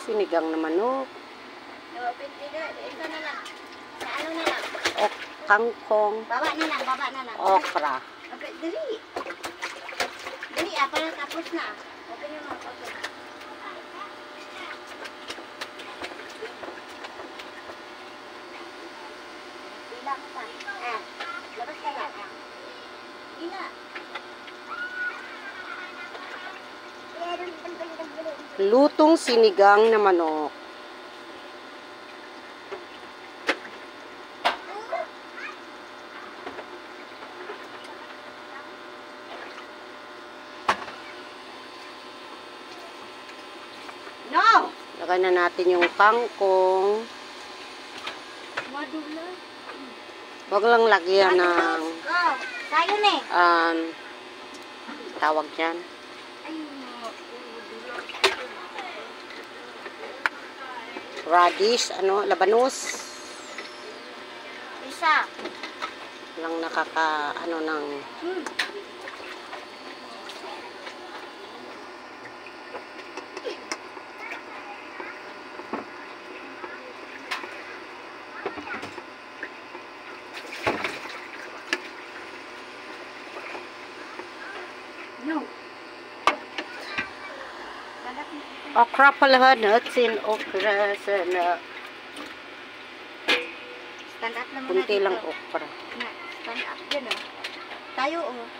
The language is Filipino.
Sinigang na manok. Ito na lang. Sa ano na lang? Kangkong. Baba na lang, baba na lang. Okra. Okay, dali. Dali, para tapos na. Okay na lang, okay. Ilang pa. Labas ka lang. Ina. Lutong sinigang na manok. No! Lagay na natin yung kangkong. Madula. Huwag lang lagyan ng Tayo na tawag dyan. Radish, labanos. Isa. Lang ng No. okra pala natin. Okra sana. Stand up lang muna Kunti lang dito. okra. Stand up dyan, Tayo,